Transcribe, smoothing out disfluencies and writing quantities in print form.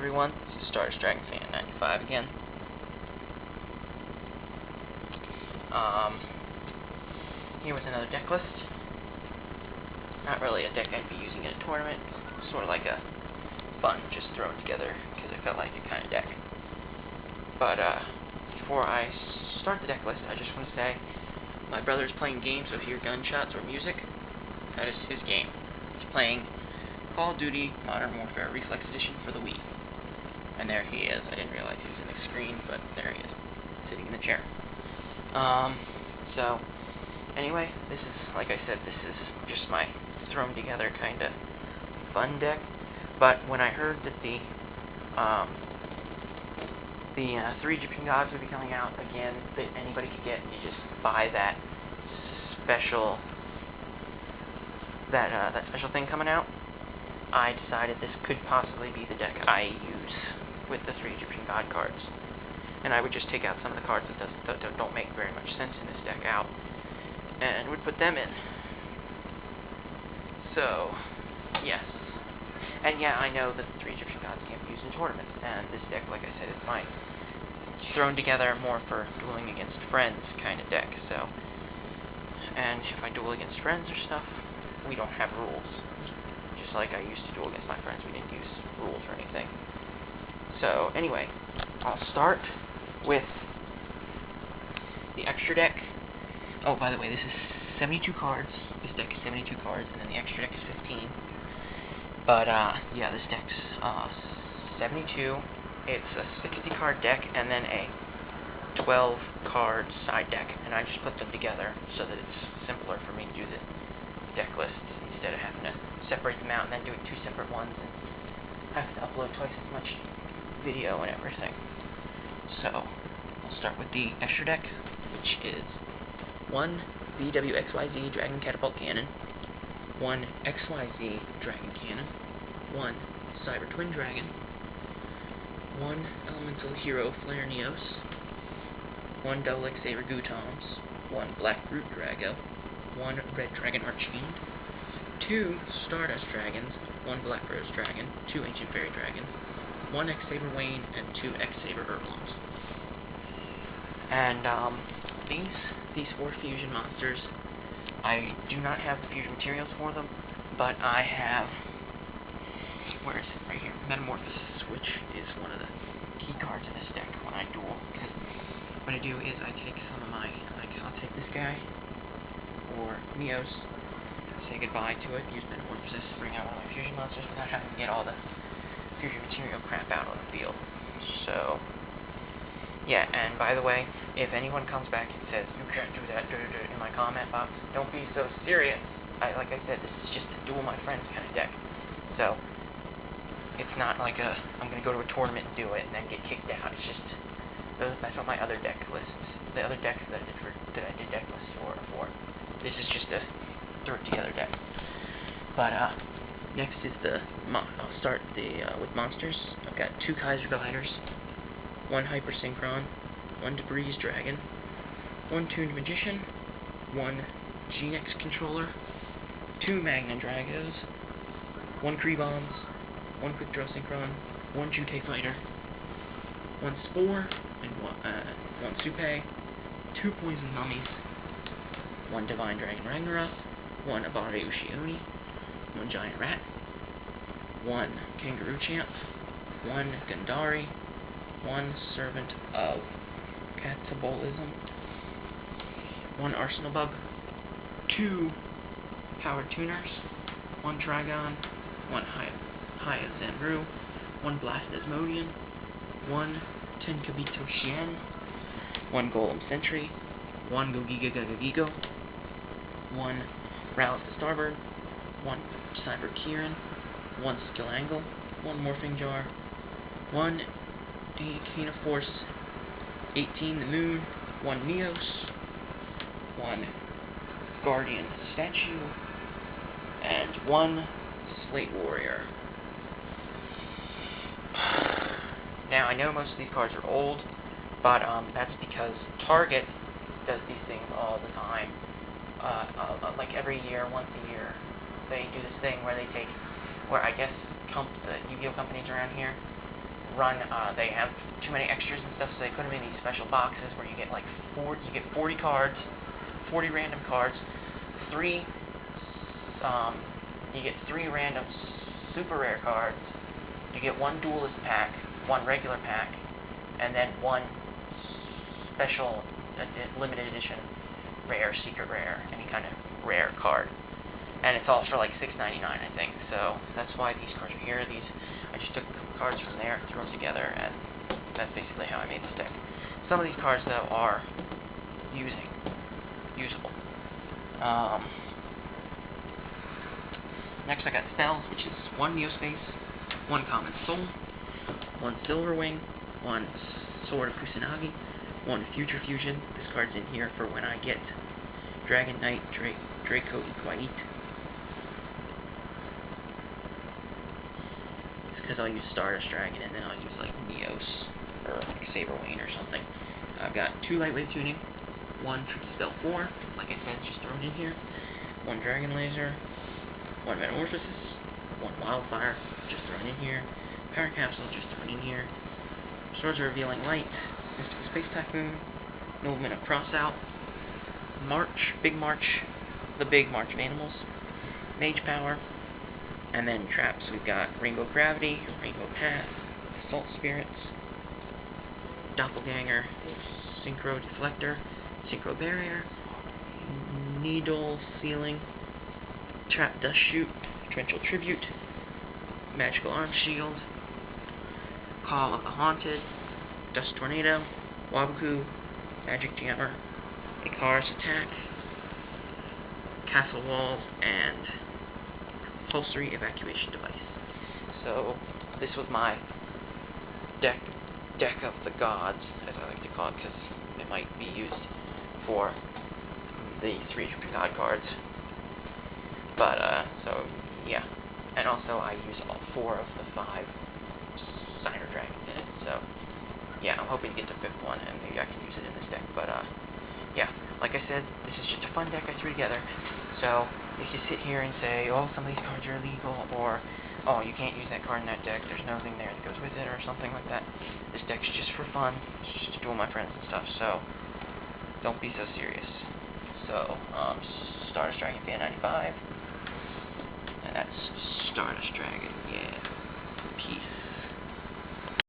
everyone, this is Stardust Dragon Fan 95 again. Here with another deck list. Not really a deck I'd be using in a tournament, sort of like a fun, just thrown together, because I felt like it kind of deck. But before I start the deck list, I just want to say, my brother's playing games, so if you hear gunshots or music, that is his game. He's playing Call of Duty Modern Warfare Reflex Edition for the Wii. And there he is. I didn't realize he was in the screen, but there he is, sitting in the chair. So, anyway, this is, like I said, this is just my thrown together kind of fun deck. But when I heard that the 3 Egyptian gods would be coming out again, that anybody could get, you just buy that special that special thing coming out, I decided this could possibly be the deck I use with the 3 Egyptian god cards. And I would just take out some of the cards that don't make very much sense in this deck out, and would put them in. So, yes. And yeah, I know that the 3 Egyptian gods can't be used in tournaments, and this deck, like I said, is my thrown together more for dueling against friends kind of deck, so. And if I duel against friends or stuff, we don't have rules. Just like I used to duel against my friends, we didn't use rules or anything. So, anyway, I'll start with the extra deck. Oh, by the way, this is 72 cards. This deck is 72 cards, and then the extra deck is 15. But, yeah, this deck's 72. It's a 60-card deck, and then a 12-card side deck. And I just put them together so that it's simpler for me to do the deck lists instead of having to separate them out and then doing 2 separate ones and having to upload twice as much video and everything. So, I'll start with the extra deck, which is 1 BWXYZ Dragon Catapult Cannon, 1 XYZ Dragon Cannon, 1 Cyber Twin Dragon, 1 Elemental Hero Flare Neos, 1 Double X Saber Gutons, 1 Black Root Drago, 1 Red Dragon Archfiend, 2 Stardust Dragons, 1 Black Rose Dragon, 2 Ancient Fairy Dragon, 1 X-Saber Wayne, and 2 X-Saber Urbolons. And, these 4 fusion monsters, I do not have the fusion materials for them, but I have, where is it? Right here, Metamorphosis, which is one of the key cards in this deck when I duel, because what I do is I take some of my, I'll take this guy, or Neos, say goodbye to it, use Metamorphosis, bring out one of my fusion monsters without having to get all the fusion material crap out on the field. So, yeah, and by the way, if anyone comes back and says, you can't do that in my comment box, don't be so serious. Like I said, this is just a duel my friends kind of deck. So, it's not like I'm going to go to a tournament and do it and then get kicked out. It's just, that's what my other deck lists, the other decks that I did deck lists for are for. This is just a throw it together deck. But, next is I'll start with monsters. I've got 2 Kaiser Gliders, 1 Hyper Synchron, 1 Debris Dragon, 1 Tuned Magician, 1 Genex Controller, 2 Magna Dragos, 1 Kree-Bombs, 1 Quick Draw Synchron, 1 Jute Fighter, 1 Spore, and 1 Supe, 2 Poison Mummies, 1 Divine Dragon Ragnarok, 1 Abare Ushioni, 1 Giant Rat, 1 Kangaroo Champ, 1 Gandari, 1 Servant of Catabolism, 1 Arsenal Bug, 2 Power Tuners, 1 Trigon, 1 Hyazenru, 1 Blast Asmodian, 1 Tenkabito Shien, 1 Golem Sentry, 1 Gogiga Gagagigo, 1 Rallis to Starboard, 1 Cyber Kieran, 1 Skill Angle, 1 Morphing Jar, 1 Arcana Force 18 the Moon, 1 Neos, 1 Guardian Statue, and 1 Slate Warrior. Now, I know most of these cards are old, but that's because Target does these things all the time. Like every year, once a year, they do this thing where they take, where I guess the Yu-Gi-Oh companies around here run, they have too many extras and stuff, so they put them in these special boxes where you get like 40 cards, 40 random cards, you get 3 random super rare cards, you get 1 duelist pack, 1 regular pack, and then 1 special limited edition rare, secret rare, any kind of rare card. And it's all for like $6.99, I think. So that's why these cards are here. I just took a couple cards from there, threw them together, and that's basically how I made this deck. Some of these cards, though, are usable. Next, I got spells, which is 1 Neospace, 1 Common Soul, 1 Silver Wing, 1 Sword of Kusanagi, 1 Future Fusion. This card's in here for when I get Dragon Knight, Draco Equite. It's because I'll use Stardust Dragon, and then I'll use like Neos, or like Saber Wayne or something. I've got 2 Lightwave Tuning, 1 Tricky Spell 4, like I said, just thrown in here, 1 Dragon Laser, 1 Metamorphosis, 1 Wildfire, just thrown in here, Power Capsule, just thrown in here, Swords of Revealing Light, Mystical Space Typhoon, Movement of Crossout, the Big March of Animals, Mage Power, and then traps. We've got Rainbow Gravity, Rainbow Path, Assault Spirits, Doppelganger, Synchro Deflector, Synchro Barrier, Needle Sealing, Trap Dust Shoot, Torrential Tribute, Magical Arm Shield, Call of the Haunted, Dust Tornado, Waboku, Magic Jammer, Icarus Attack, Castle Walls, and Compulsory Evacuation Device. So, this was my deck of the gods, as I like to call it, because it might be used for the 3 god cards. But, so, yeah. And also, I use all 4 of the 5 Signer Dragons in it, so, yeah, I'm hoping to get the 5th one, and maybe I can use it in this deck, but, yeah, like I said, this is just a fun deck I threw together, so if you sit here and say, oh, some of these cards are illegal, or, oh, you can't use that card in that deck, there's nothing there that goes with it, or something like that, this deck's just for fun, it's just to duel my friends and stuff, so don't be so serious. So, Stardust Dragon Fan 95, and that's Stardust Dragon, yeah, peace.